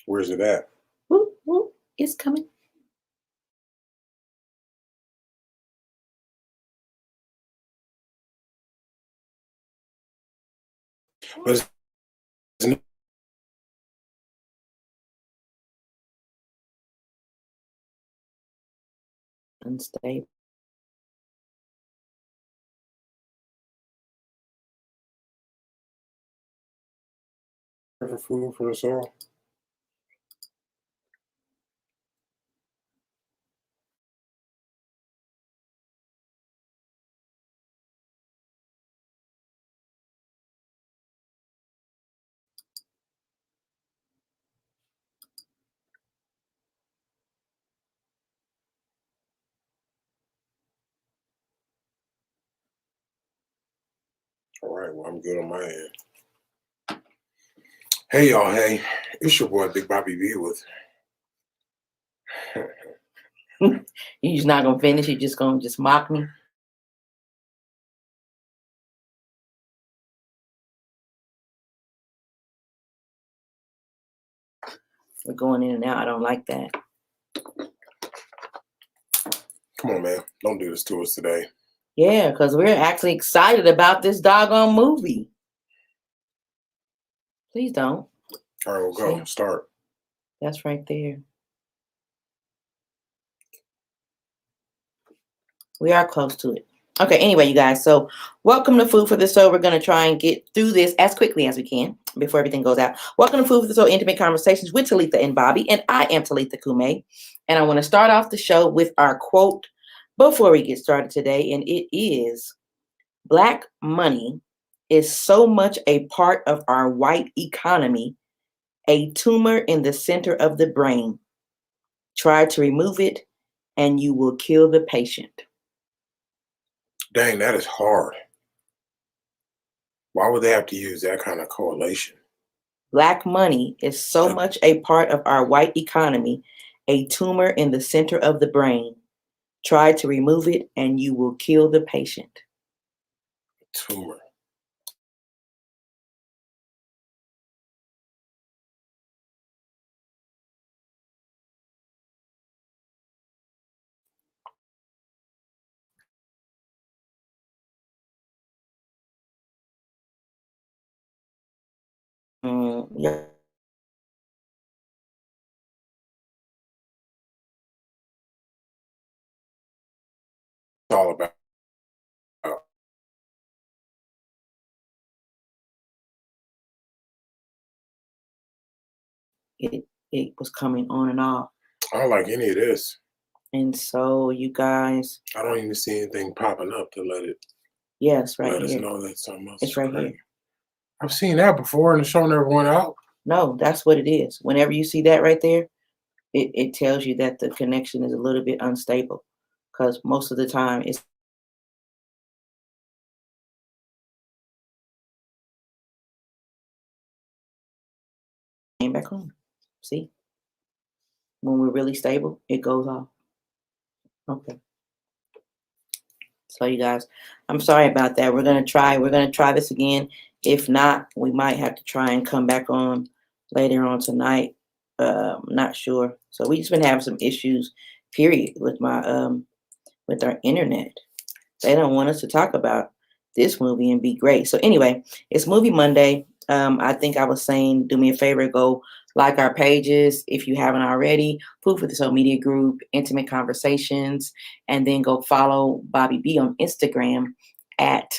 Where's it at? Whoop, whoop. It's coming. But it's Unstable. for food for the soul. All right, well, I'm good on my end. Hey, y'all. Hey, it's your boy, Big Bobby B with. You're just not gonna finish. You're just gonna mock me. We're going in and out. I don't like that. Come on, man. Don't do this to us today. Yeah, because we're actually excited about this doggone movie. Please don't. All right, we'll go. See? Start. That's right there. We are close to it. Okay, anyway, you guys, so welcome to Food for the Soul. We're going to try and get through this as quickly as we can before everything goes out. Welcome to Food for the Soul, Intimate Conversations with Talitha and Bobby, and I am Talitha Kume, and I want to start off the show with our quote before we get started today, and it is, "Black money is so much a part of our white economy, a tumor in the center of the brain. Try to remove it, and you will kill the patient." Dang, that is hard. Why would they have to use that kind of correlation? Black money is so much a part of our white economy, a tumor in the center of the brain. Try to remove it, and you will kill the patient. Tumor. Yeah. It's all about. It was coming on and off. I don't like any of this. And so, you guys, I don't even see anything popping up to let it. yes, right let us here. know that something else. It's right crazy. here. I've seen that before, and it's showing everyone out. No, that's what it is. Whenever you see that right there, it tells you that the connection is a little bit unstable, because most of the time it's came back on. See, when we're really stable, it goes off. Okay. So you guys, I'm sorry about that. We're gonna try this again. If not, we might have to try and come back on later on tonight. Not sure. So we just been having some issues, period, with our internet. They don't want us to talk about this movie and be great. So anyway, it's Movie Monday. I think I was saying, do me a favor, go like our pages if you haven't already. Food for the Soul Media Group, Intimate Conversations, and then go follow Bobby B on Instagram at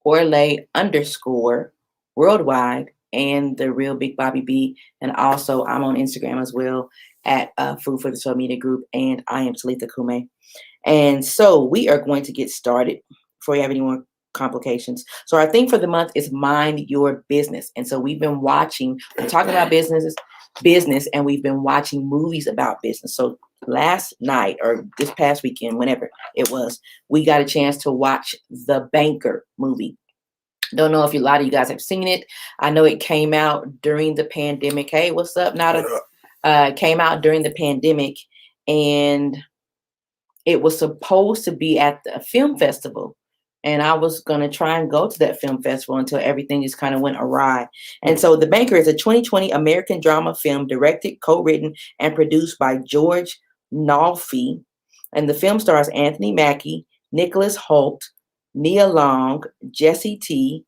Orlay_worldwide and the real Big Bobby B. And also I'm on Instagram as well at Food for the Soul Media Group, and I am Talitha Kume. And so we are going to get started before you have any more complications. So our theme for the month is Mind Your Business. And so we're talking about business, and we've been watching movies about business. So last night or this past weekend, whenever it was, we got a chance to watch The Banker movie. Don't know if a lot of you guys have seen it. I know it came out during the pandemic. Hey, what's up, Nada? Came out during the pandemic, and it was supposed to be at the film festival, and I was going to try and go to that film festival until everything just kind of went awry. And so The Banker is a 2020 American drama film directed, co-written, and produced by George Nolfi. And the film stars Anthony Mackie, Nicholas Hoult, Nia Long, Jesse T.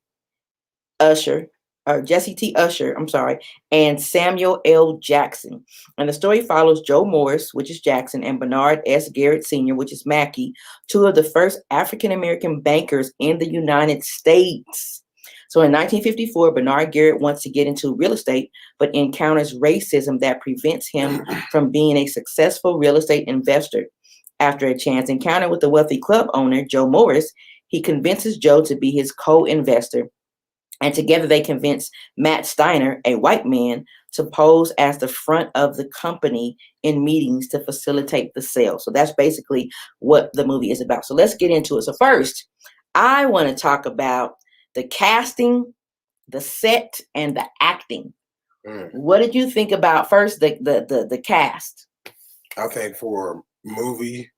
Usher, I'm sorry, and Samuel L. Jackson. And the story follows Joe Morris, which is Jackson, and Bernard S. Garrett Sr., which is Mackey, two of the first African American bankers in the United States. So in 1954, Bernard Garrett wants to get into real estate, but encounters racism that prevents him from being a successful real estate investor. After a chance encounter with the wealthy club owner, Joe Morris, he convinces Joe to be his co-investor. And together they convince Matt Steiner, a white man, to pose as the front of the company in meetings to facilitate the sale. So that's basically what the movie is about. So let's get into it. So first, I want to talk about the casting, the set, and the acting. What did you think about first the cast? I think for movie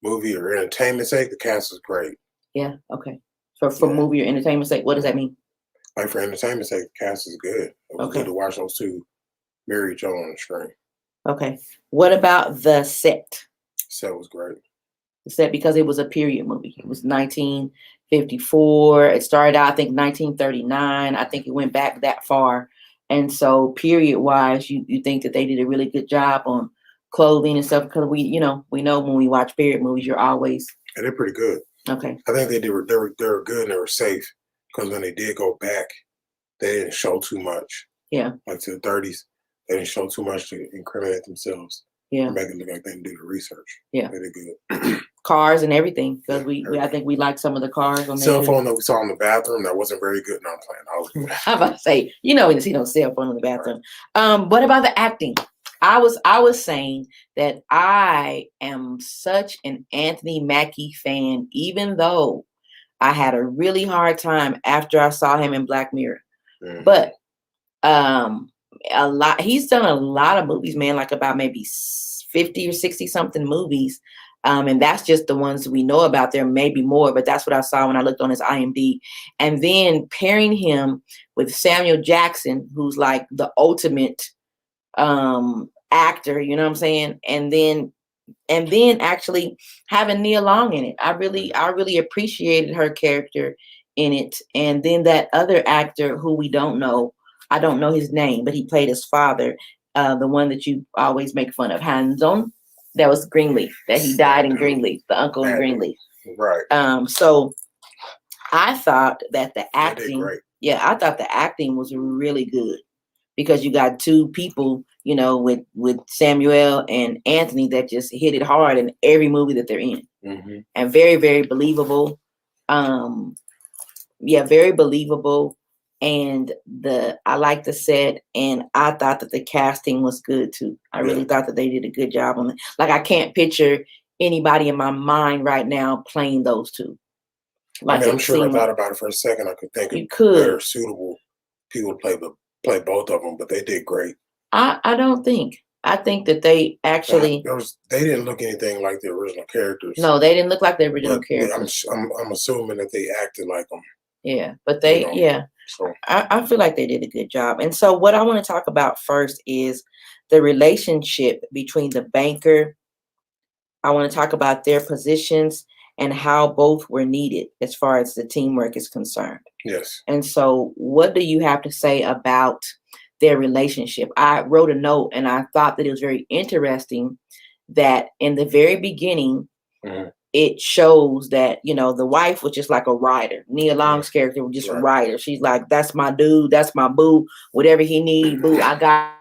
or entertainment sake, the cast is great. Yeah, okay. For movie or entertainment sake, what does that mean? Like for entertainment sake, the cast is good. It was good to watch those two marry each other on the screen. Okay. What about the set? Set was great. The set, because it was a period movie. It was 1954. It started out, I think, 1939. I think it went back that far. And so period wise, you think that they did a really good job on clothing and stuff, because we know when we watch period movies, you're always. And they're pretty good. Okay. I think they were good and they were safe, because when they did go back, they didn't show too much. Yeah. Like to the 30s, they didn't show too much to incriminate themselves. Yeah. Make it look like they didn't do the research. Yeah. They did good. Cars and everything, because I think we like some of the cars on there. Cell phone that we saw in the bathroom that wasn't very good. No, I'm playing. I'm about to say, when you see no cell phone in the bathroom. Right. What about the acting? I was saying that I am such an Anthony Mackie fan, even though I had a really hard time after I saw him in Black Mirror. Mm-hmm. But he's done a lot of movies, man, like about maybe 50 or 60 something movies. And that's just the ones we know about. There may be more, but that's what I saw when I looked on his IMDb. And then pairing him with Samuel Jackson, who's like the ultimate actor, you know what I'm saying? And then actually having Nia Long in it. I really appreciated her character in it. And then that other actor who we don't know, I don't know his name, but he played his father, the one that you always make fun of, Hanson. That was Greenleaf, that he died in Greenleaf, the uncle in Greenleaf. Right. So I thought that the acting, I thought the acting was really good, because you got two people, with Samuel and Anthony that just hit it hard in every movie that they're in. Mm-hmm. And very, very believable. Very believable. And I like the set, and I thought that the casting was good too. I really thought that they did a good job on it. Like, I can't picture anybody in my mind right now playing those two. Like, I'm sure I thought about it for a second. I could think of better suitable people to play both of them, but they did great. I don't think. I think that they actually they didn't look anything like the original characters. No, they didn't look like the original characters. I'm assuming that they acted like them. Yeah, but they So I feel like they did a good job. And so what I want to talk about first is the relationship between the banker. I want to talk about their positions and how both were needed as far as the teamwork is concerned. Yes. And so what do you have to say about their relationship? I wrote a note, and I thought that it was very interesting that in the very beginning, mm-hmm. it shows that, the wife was just like a writer. Nia Long's character was just a writer. She's like, that's my dude, that's my boo, whatever he needs, boo, I got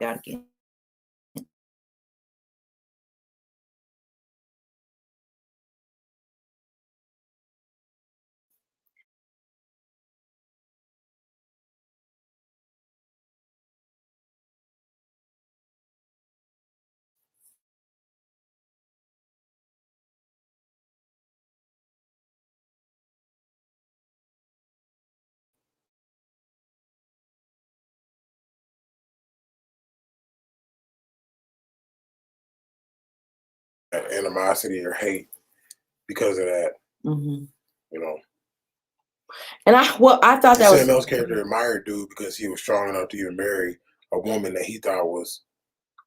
again. animosity or hate because of that. Mm-hmm. You know, and I thought that was Samuel's character admired dude because he was strong enough to even marry a woman that he thought was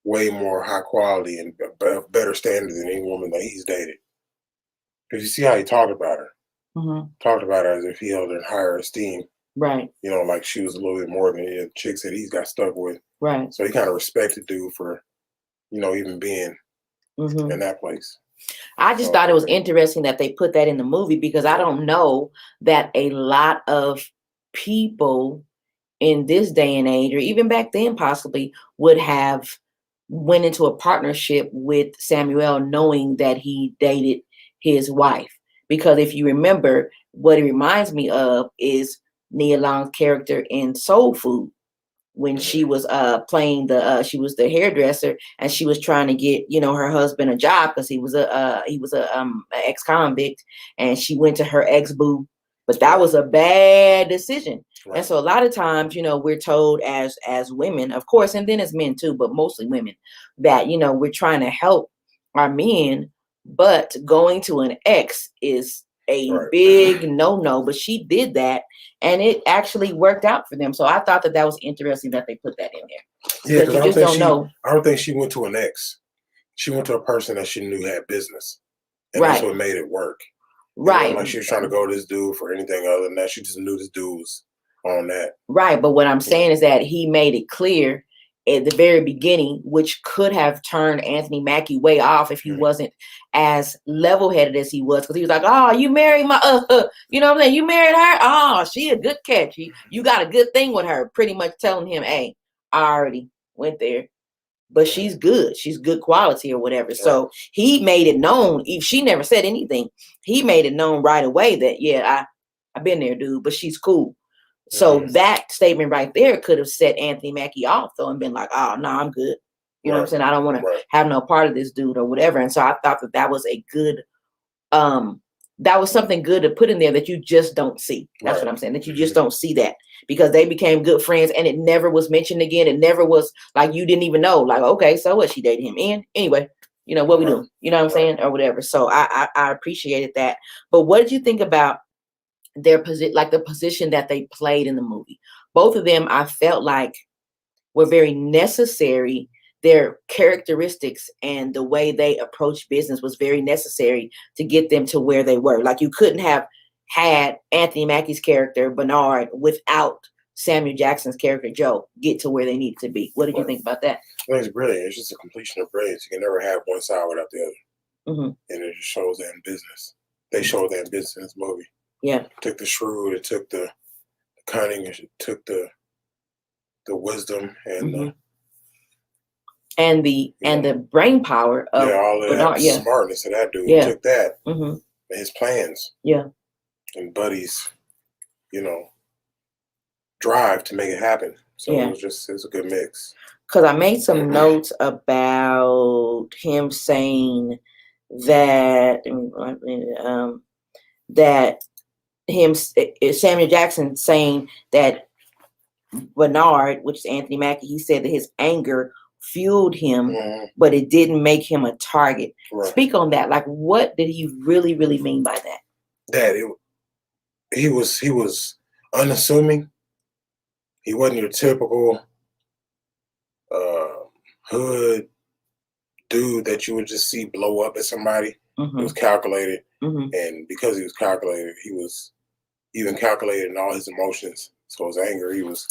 way more high quality and better standard than any woman that he's dated. Because you see how he talked about her. Mm-hmm. Talked about her as if he held her in higher esteem. Right. You know, like she was a little bit more than any of the chicks that he's got stuck with. Right. So he kind of respected dude for, you know, even being Mm-hmm. in that place. I just thought it was interesting that they put that in the movie because I don't know that a lot of people in this day and age, or even back then possibly, would have went into a partnership with Samuel knowing that he dated his wife. Because if you remember, what it reminds me of is Nia Long's character in Soul Food, when she was playing she was the hairdresser and she was trying to get, you know, her husband a job because he was a ex-convict, and she went to her ex-boo, but that was a bad decision. Right. And so a lot of times, you know, we're told as women, of course, and then as men too, but mostly women, that, you know, we're trying to help our men, but going to an ex is a big no, but she did that and it actually worked out for them. So I thought that was interesting that they put that in there. Yeah, because I don't think she went to an ex. She went to a person that she knew had business, and that's what made it work. Right. Like she was trying to go to this dude for anything other than that. She just knew this dude was on that. Right, but what I'm saying is that he made it clear at the very beginning, which could have turned Anthony Mackie way off if he wasn't as level-headed as he was, because he was like, "Oh, you married my, you know what I'm saying? You married her? Oh, she a good catch. You got a good thing with her." Pretty much telling him, "Hey, I already went there, but she's good. She's good quality or whatever." Right. So he made it known. If she never said anything, he made it known right away that, yeah, I've been there, dude, but she's cool. So that statement right there could have set Anthony Mackie off, though, and been like, "Oh, no, I'm good." You know what I'm saying? I don't want to have no part of this dude or whatever. And so I thought that was a good, that was something good to put in there that you just don't see. That's what I'm saying, that you just don't see that, because they became good friends and it never was mentioned again. It never was like, you didn't even know, like, okay, so what, she dated him in? Anyway, you know, what we doing? You know what I'm saying? Or whatever. So I appreciated that. But what did you think about their position, like the position that they played in the movie? Both of them, I felt like, were very necessary. Their characteristics and the way they approached business was very necessary to get them to where they were. Like, you couldn't have had Anthony Mackie's character Bernard without Samuel Jackson's character Joe get to where they needed to be. What did you think about that? I think it's brilliant. It's just a completion of brilliance. You can never have one side without the other. And it just shows that in business. They showed that in business in this movie. Yeah. It took the shrewd, it took the cunning, it took the wisdom and the brain power of all of Bernard, that smartness of that dude. He took that and his plans. Yeah. And Buddy's, you know, drive to make it happen. So it's a good mix. Because I made some notes about him saying that Samuel Jackson saying that Bernard, which is Anthony Mackie, he said that his anger fueled him, but it didn't make him a target. Speak on that. Like, what did he really, really mean by that? That he was unassuming. He wasn't your typical hood dude that you would just see blow up at somebody. He was calculated, and because he was calculated, he was even calculated in all his emotions. So his anger, he was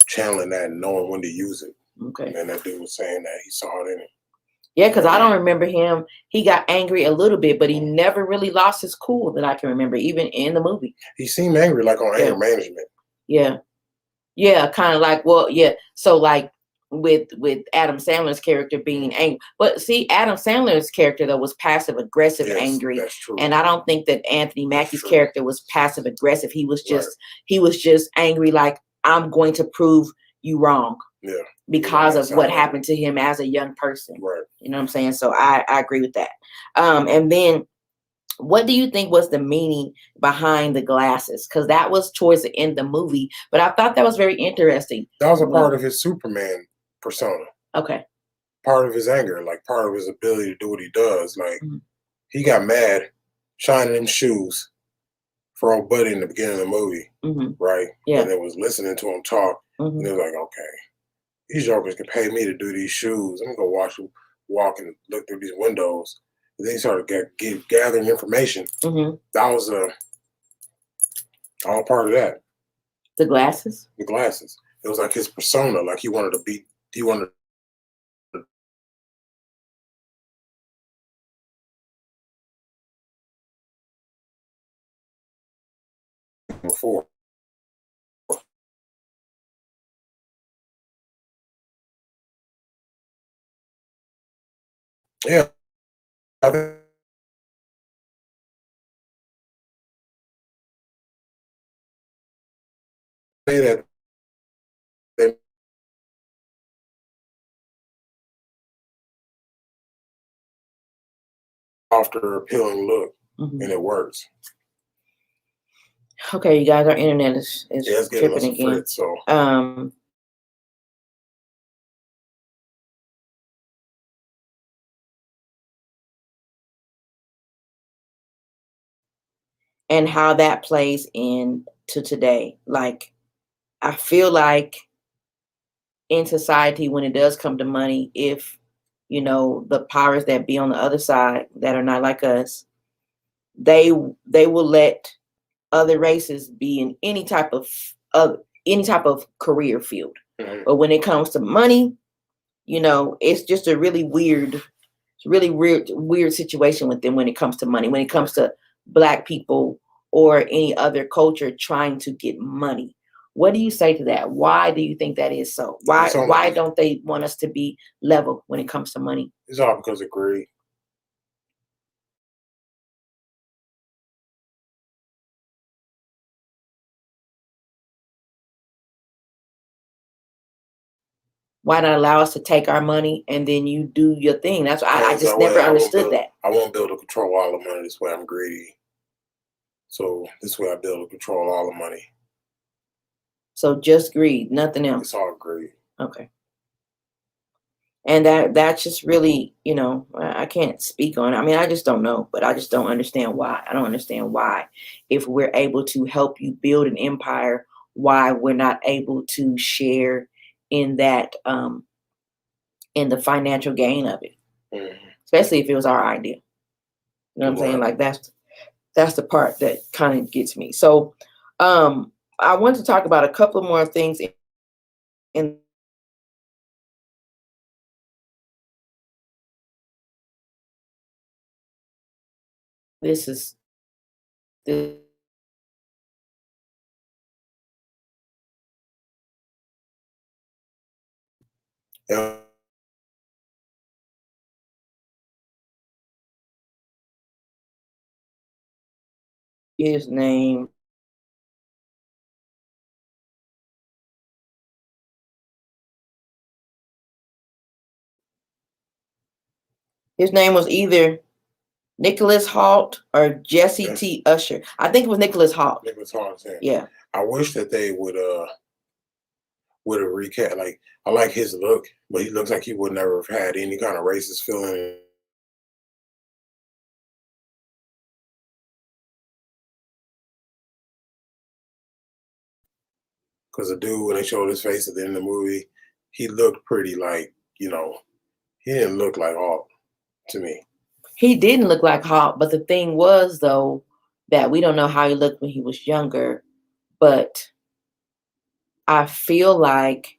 channeling that and knowing when to use it. Okay. And that dude was saying that he saw it in it. Yeah, because I don't remember him. He got angry a little bit, but he never really lost his cool that I can remember, even in the movie. He seemed angry, like on anger management. Yeah. Yeah, kind of like, well, yeah. So like with Adam Sandler's character being angry. But see, Adam Sandler's character, though, was passive aggressive, angry. That's true. And I don't think that Anthony Mackie's character was passive aggressive. He was just angry, like, I'm going to prove you wrong. Yeah. Because of what happened to him as a young person. Right. You know what I'm saying? So I agree with that. And then what do you think was the meaning behind the glasses? Because that was towards the end of the movie, but I thought that was very interesting. That was a part of his Superman persona. Okay. part of his anger, like part of his ability to do what he does. Like he got mad, shining them shoes for old buddy in the beginning of the movie, right? Yeah. And it was listening to him talk, and it was like, okay, these jokers can pay me to do these shoes. I'm gonna go walk and look through these windows. And then he started gathering information. That was all part of that. The glasses. The glasses. It was like his persona. Like he wanted before. Yeah. Say that they after appealing look, and it works. Okay, you guys, our internet is tripping again. Frit, so. And how that plays into today. Like, I feel like in society, when it does come to money, if, the powers that be on the other side that are not like us, they will let other races be in any type of career field. But when it comes to money, it's just a really weird situation with them when it comes to money, when it comes to Black people or any other culture trying to get money. What do you say to that? Why do you think that is so? Why don't they want us to be level when it comes to money? It's all because of greed. Why not allow us to take our money and then you do your thing? That's I just never understood that. I won't be able to control all the money. This way I'm greedy. So this way I be able to control all the money. So just greed, nothing else. It's all greed. Okay. And that's just really, I can't speak on it. I mean, I just don't know, but I just don't understand why. I don't understand why, if we're able to help you build an empire, why we're not able to share in that, in the financial gain of it, especially if it was our idea. You know what I'm saying? Like that's the part that kind of gets me. So, I want to talk about a couple more things in this is the Yeah. His name. His name was either Nicholas Hoult or Jesse T. Usher. I think it was Nicholas Hoult. Nicholas Hoult. Yeah. I wish that they would have recast. Like, I like his look, but he looks like he would never have had any kind of racist feeling. Because the dude, when they showed his face at the end of the movie, he looked pretty like, he didn't look like Hoult to me. He didn't look like Hoult, but the thing was, though, that we don't know how he looked when he was younger, but I feel like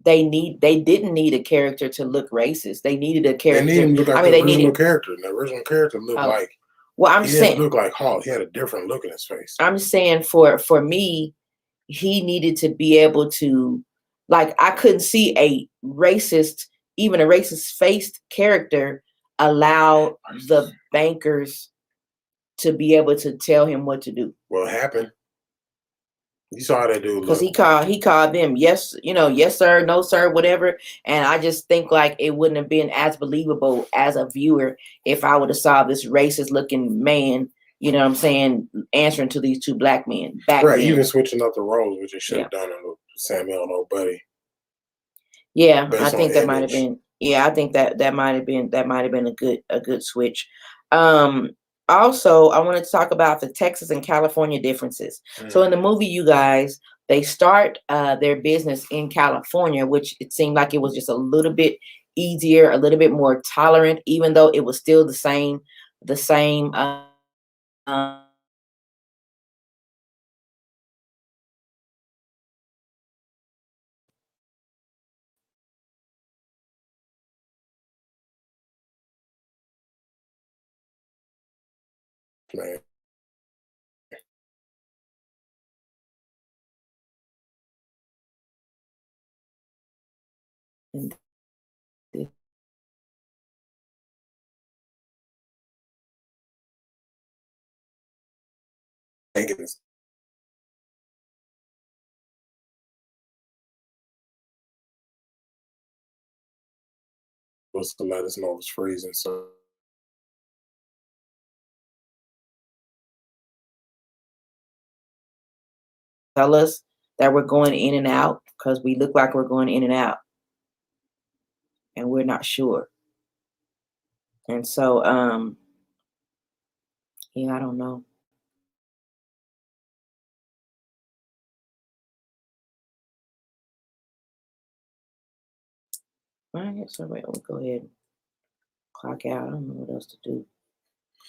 they didn't need a character to look racist. They needed a character. They needed to look like the original character. The original character looked like. Well, I'm saying, he didn't look like Hoult. He had a different look in his face. I'm saying for me, he needed to be able to, like, I couldn't see even a racist faced character allow the bankers to be able to tell him what to do. Well, it happened. You saw how that dude because he called them yes sir, no sir, whatever. And I just think like it wouldn't have been as believable as a viewer if I would have saw this racist looking man, you know what I'm saying, answering to these two Black men back right then. Even switching up the roles, which they should have done on Samuel and Old Buddy. Yeah, I think that might have been Yeah, I think that might have been a good switch. Also, I wanted to talk about the Texas and California differences. So in the movie, you guys, they start their business in California, which it seemed like it was just a little bit easier, a little bit more tolerant, even though it was still the same uh, Man. Was to let us know it was freezing. So tell us that we're going in and out because we look like we're going in and out, and we're not sure. And so, yeah, I don't know. All right, so wait, we'll go ahead and clock out. I don't know what else to do.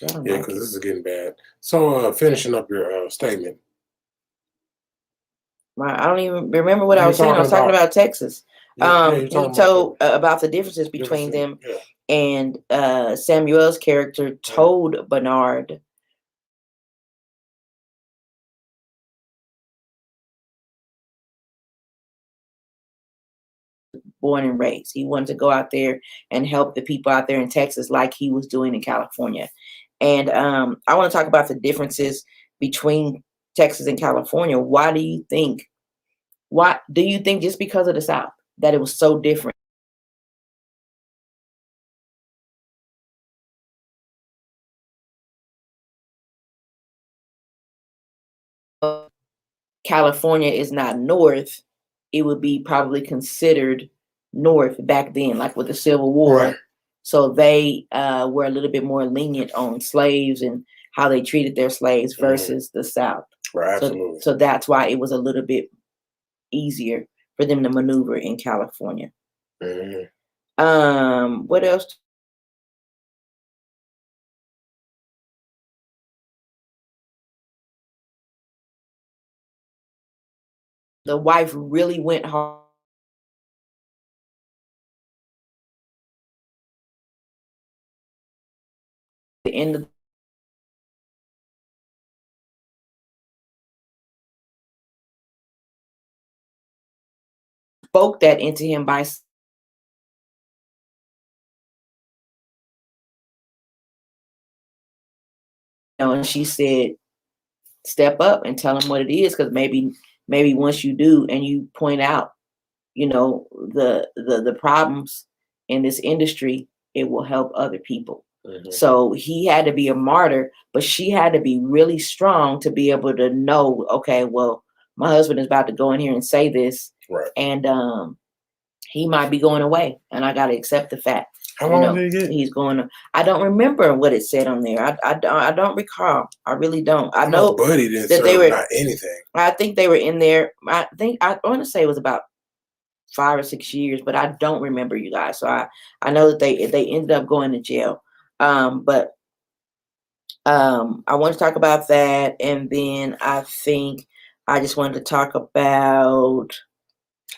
Yeah, because this is getting bad. So, finishing up your statement. I don't even remember what I was saying. I was talking about Texas. He told about the differences between them, and Samuel's character told Bernard born and raised. He wanted to go out there and help the people out there in Texas like he was doing in California. And I want to talk about the differences between Texas and California. Why do you think just because of the South that it was so different? California is not north, it would be probably considered north back then, like with the Civil War. Right. So they were a little bit more lenient on slaves and how they treated their slaves versus the South. Right, absolutely. So that's why it was a little bit easier for them to maneuver in California. What else? The wife really went hard. The end of spoke that into him by and she said, step up and tell him what it is, because maybe once you do and you point out, the problems in this industry, it will help other people. So he had to be a martyr, but she had to be really strong to be able to know, okay, well, my husband is about to go in here and say this, right, and he might be going away, and I got to accept the fact. How long did he get? He's going to. I don't remember what it said on there. I don't recall. I really don't. I know Buddy didn't that they were not anything. I think they were in there. I want to say it was about 5 or 6 years, but I don't remember, you guys. So I know that they ended up going to jail. But I want to talk about that, and then I think I just wanted to talk about.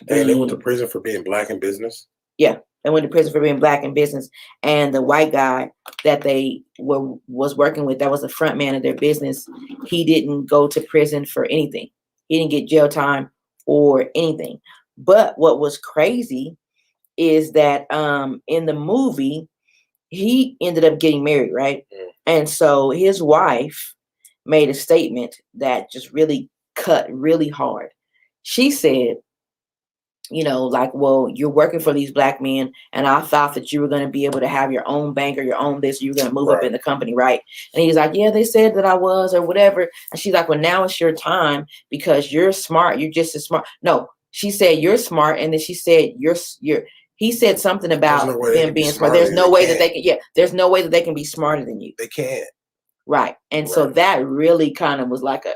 And they went to prison for being black in business. Yeah, they went to prison for being black in business, and the white guy that they was working with, that was the front man of their business, he didn't go to prison for anything. He didn't get jail time or anything. But what was crazy is that in the movie, he ended up getting married, right? And so his wife made a statement that just really cut really hard. She said, like, well, you're working for these black men, and I thought that you were going to be able to have your own bank or your own this, you were going to move up in the company, right? And he's like, yeah, they said that I was, or whatever. And she's like, well, now it's your time because you're smart. You're just as smart. No, she said, you're smart. And then she said, He said something about them being smart. There's no way that they can. Yeah, there's no way that they can be smarter than you. They can't. Right, and so that really kind of was like a.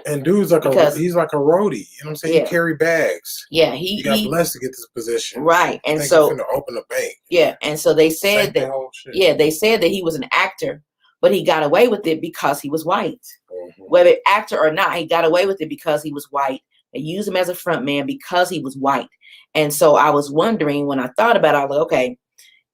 And dude's like he's like a roadie. You know what I'm saying? Yeah. He carry bags. Yeah, he got blessed to get this position. Right, and so he's gonna open a bank. Yeah, and so they said that. Yeah, they said that he was an actor, but he got away with it because he was white. Mm-hmm. Whether actor or not, he got away with it because he was white. They used him as a front man because he was white. And so I was wondering when I thought about it, I was like, okay,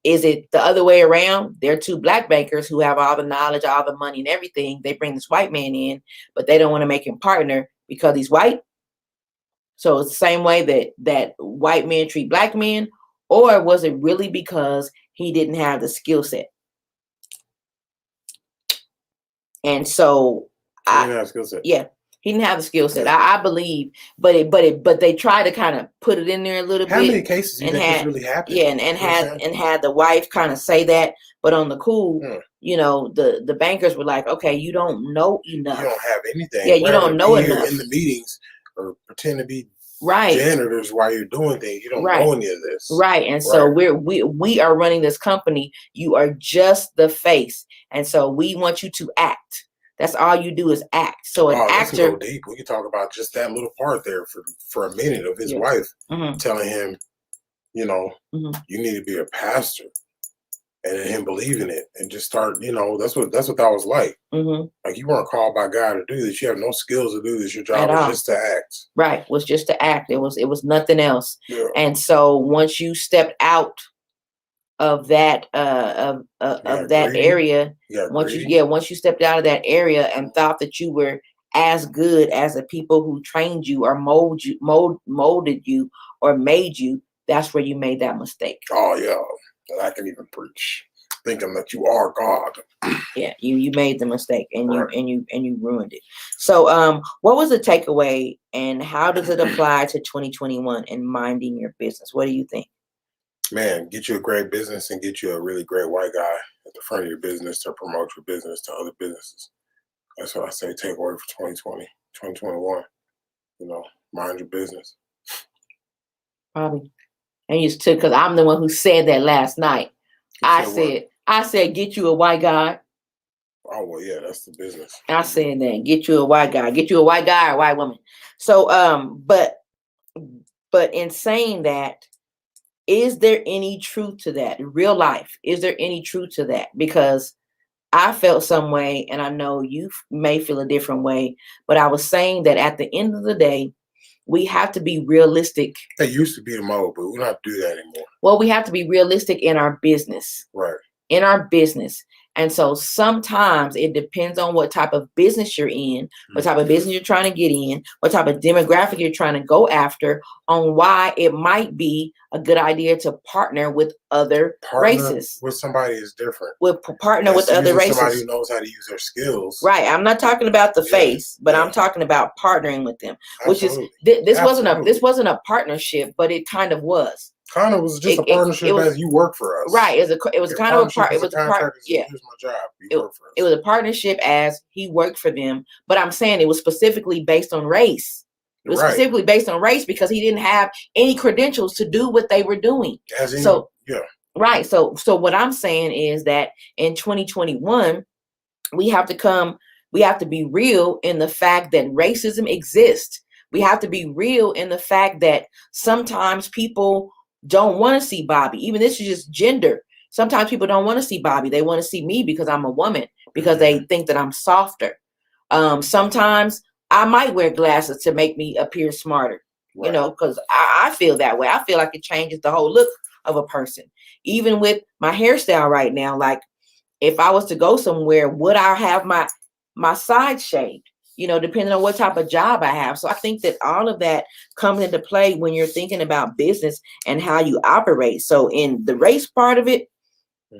is it the other way around? They're two black bankers who have all the knowledge, all the money and everything. They bring this white man in, but they don't want to make him partner because he's white. So it's the same way that white men treat black men, or was it really because he didn't have the skill set? And so he didn't have skill set. Yeah. He didn't have the skill set, I believe, but they tried to kind of put it in there a little bit. How many cases do you think this really happened? Yeah, and had the wife kind of say that, but on the cool, you know, the bankers were like, okay, you don't know enough. You don't have anything. Yeah, you don't know enough in the meetings or pretend to be janitors while you're doing things. You don't know any of this. Right, and so we are running this company. You are just the face, and so we want you to act. That's all you do is act. So an actor. Go deep. We can talk about just that little part there for a minute of his wife telling him, you know, you need to be a pastor, and then him believing it and just start. You know, that's what that was like. Like you weren't called by God to do this. You have no skills to do this. Your job was just to act. Right, was just to act. It was nothing else. Yeah. And so once you stepped out of that that area, once you stepped out of that area and thought that you were as good as the people who trained you or molded you or made you, that's where you made that mistake. Oh yeah, and I can even preach thinking that you are God. Yeah, you made the mistake and you ruined it. So what was the takeaway and how does it apply to 2021 and minding your business? What do you think? Man, get you a great business and get you a really great white guy at the front of your business to promote your business to other businesses. That's what I say, take away for 2020, 2021. You know, mind your business. Probably. And you took, because I'm the one who said that last night. I said, get you a white guy. Oh, well, yeah, that's the business. I said that, get you a white guy. Get you a white guy or a white woman. So, but in saying that, is there any truth to that in real life? Is there any truth to that? Because I felt some way, and I know you may feel a different way, but I was saying that at the end of the day, we have to be realistic. That used to be the mode, but we don't have to do that anymore. Well, we have to be realistic in our business. Right. In our business. And so sometimes it depends on what type of business you're in, what type of business you're trying to get in, what type of demographic you're trying to go after, on why it might be a good idea to partner with other races. With somebody is different. Partner with other races. Somebody who knows how to use their skills. Right. I'm not talking about the face, but I'm talking about partnering with them. Absolutely. Which is this wasn't a partnership, but it kind of was. Kind of was just a partnership as you work for us. Right. It was kind of a part. It was a part. Yeah. Here's my job. You work for us. It was a partnership as he worked for them. But I'm saying it was specifically based on race. It was specifically based on race because he didn't have any credentials to do what they were doing. Right. So what I'm saying is that in 2021, we have to be real in the fact that racism exists. We have to be real in the fact that sometimes people don't want to see Bobby. Even this is just gender. Sometimes people don't want to see Bobby. They want to see me because I'm a woman, because they think that I'm softer. Sometimes I might wear glasses to make me appear smarter, you know, because I feel that way. I feel like it changes the whole look of a person. Even with my hairstyle right now, like if I was to go somewhere, would I have my sides shaved? You know, depending on what type of job I have. So I think that all of that comes into play when you're thinking about business and how you operate. So in the race part of it,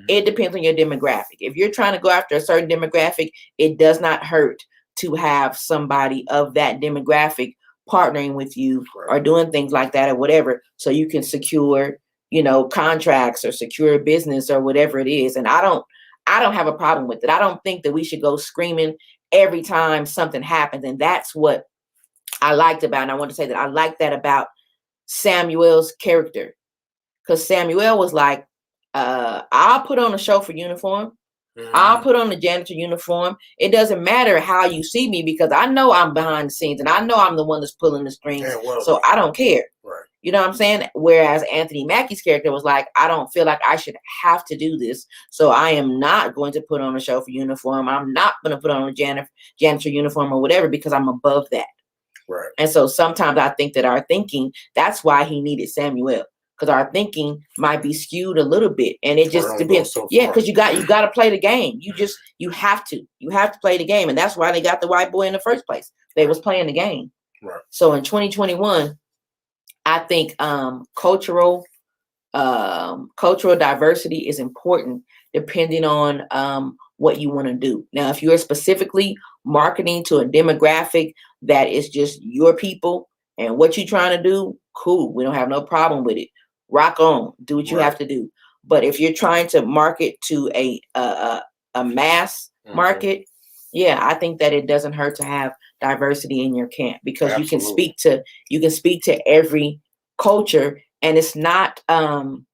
it depends on your demographic. If you're trying to go after a certain demographic, it does not hurt to have somebody of that demographic partnering with you or doing things like that or whatever, so you can secure, you know, contracts or secure business or whatever it is. And I don't have a problem with it. I don't think that we should go screaming every time something happens. And that's what I liked about, and I want to say that I like that about Samuel's character. because Samuel was like, I'll put on a show for uniform. I'll put on the janitor uniform. It doesn't matter how you see me because I know I'm behind the scenes and I know I'm the one that's pulling the strings. So I don't care. Right. You know what I'm saying? Whereas Anthony Mackie's character was like, I don't feel like I should have to do this. So I am not going to put on a show for uniform. I'm not going to put on a janitor uniform or whatever because I'm above that. Right. And so sometimes I think that our thinking, that's why he needed Samuel. Because our thinking might be skewed a little bit, and it just depends. Because you got to play the game. You have to play the game, and that's why they got the white boy in the first place. They was playing the game. Right. So in 2021, I think cultural diversity is important, depending on what you want to do. Now, if you're specifically marketing to a demographic that is just your people and what you're trying to do, cool. We don't have no problem with it. Rock on, do what you have to do. But if you're trying to market to a mass market, yeah, I think that it doesn't hurt to have diversity in your camp because you can speak to every culture, and it's not racist.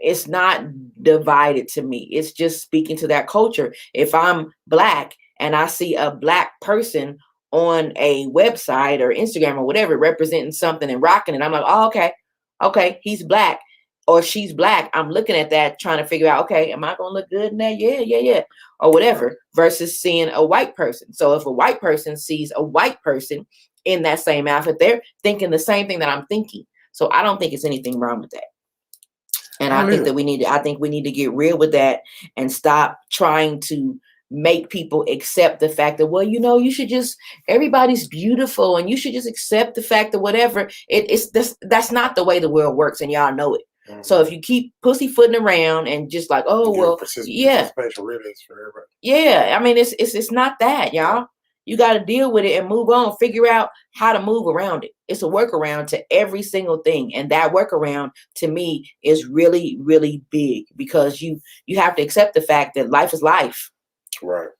It's not divided to me. It's just speaking to that culture. If I'm Black and I see a Black person on a website or Instagram or whatever representing something and rocking it, I'm like, oh, okay, he's Black or she's Black. I'm looking at that trying to figure out, okay, am I gonna look good in that? Yeah, or whatever, versus seeing a white person. So if a white person sees a white person in that same outfit, they're thinking the same thing that I'm thinking. So I don't think it's anything wrong with that. And I think we need to get real with that and stop trying to make people accept the fact that, well, you should just, everybody's beautiful and you should just accept the fact that whatever. That's not the way the world works, and y'all know it. So if you keep pussyfooting around and just like, oh, well, yeah, special ribbons for everybody. Yeah, I mean, it's not that, y'all. You got to deal with it and move on. Figure out how to move around it. It's a workaround to every single thing, and that workaround to me is really, really big because you have to accept the fact that life is life. Right.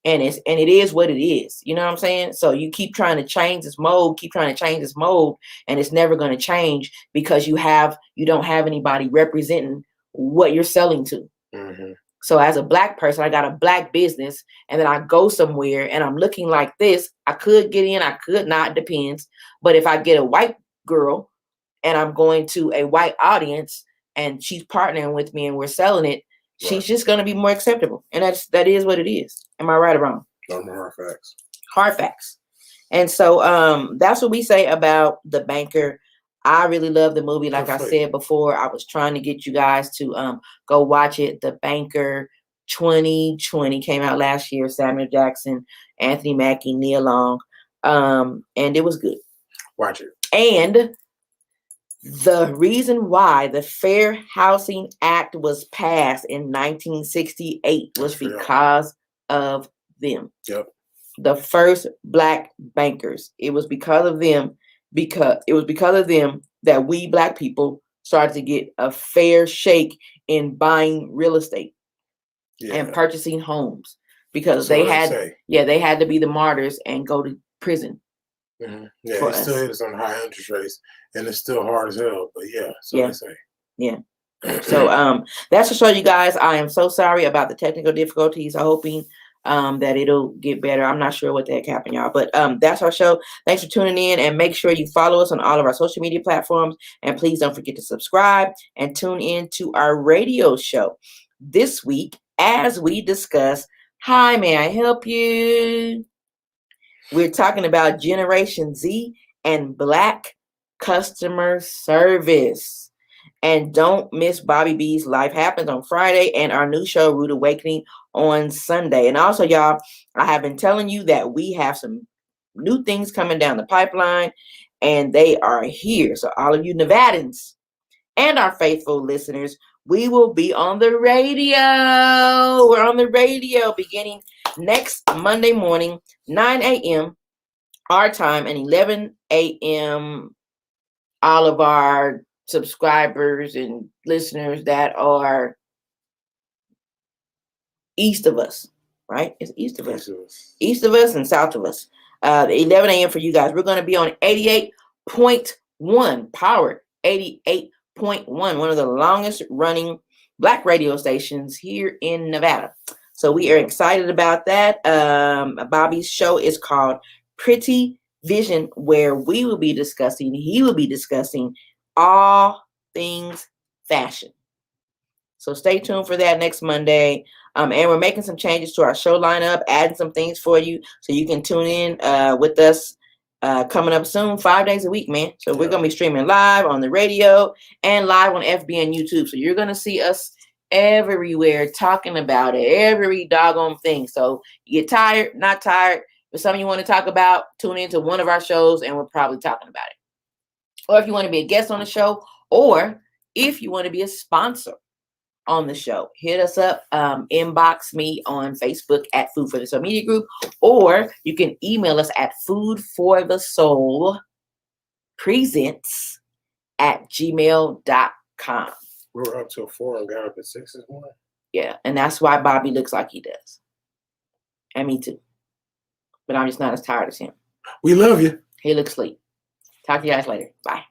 And it is what it is. You know what I'm saying? So you keep trying to change this mold, and it's never going to change because you don't have anybody representing what you're selling to. Mm-hmm. So as a Black person, I got a Black business, and then I go somewhere and I'm looking like this. I could get in, I could not, depends. But if I get a white girl and I'm going to a white audience and she's partnering with me and we're selling it, she's just going to be more acceptable. And that is what it is. Am I right or wrong? No more hard facts. Hard facts. And so that's what we say about The Banker. I really love the movie. Like I said before, I was trying to get you guys to go watch it. The Banker 2020 came out last year. Samuel Jackson, Anthony Mackie, Nia Long. And it was good. Watch it. And the reason why the Fair Housing Act was passed in 1968 was because of them. Yep. The first Black bankers. It was because of them. Because of them that we Black people started to get a fair shake in buying real estate and purchasing homes, because they had to be the martyrs and go to prison. Mm-hmm. Yeah, it still hit us on high interest rates, and it's still hard as hell. But they say. Yeah. So that's to show you guys. I am so sorry about the technical difficulties. I'm hoping that it'll get better. I'm not sure what the heck happened, y'all. But that's our show. Thanks for tuning in, and make sure you follow us on all of our social media platforms. And please don't forget to subscribe and tune in to our radio show this week as we discuss, hi, may I help you? We're talking about Generation Z and Black customer service. And don't miss Bobby B's Life Happens on Friday and our new show, Rude Awakening, on Sunday. And also, y'all, I have been telling you that we have some new things coming down the pipeline, and they are here. So all of you Nevadans and our faithful listeners, we will be on the radio. We're on the radio beginning next Monday morning, 9 a.m. our time, and 11 a.m. all of our subscribers and listeners that are east of us, right? It's east of us and south of us. 11 a.m. for you guys. We're going to be on 88.1, Power 88.1, one of the longest running Black radio stations here in Nevada. So we are excited about that. Bobby's show is called Pretty Vision, where he will be discussing all things fashion. So stay tuned for that next Monday. And we're making some changes to our show lineup, adding some things for you so you can tune in with us coming up soon, 5 days a week, man. So we're going to be streaming live on the radio and live on FB and YouTube. So you're going to see us everywhere talking about it, every doggone thing. So you get tired, not tired, if something you want to talk about, tune into one of our shows and we're probably talking about it. Or if you want to be a guest on the show, or if you want to be a sponsor on the show, hit us up, inbox me on Facebook at Food for the Soul Media Group, or you can email us at foodforthesoulpresents@gmail.com. We were up till 4 and got up at 6 this morning. Yeah, and that's why Bobby looks like he does. And me too. But I'm just not as tired as him. We love you. He looks asleep. Talk to you guys later. Bye.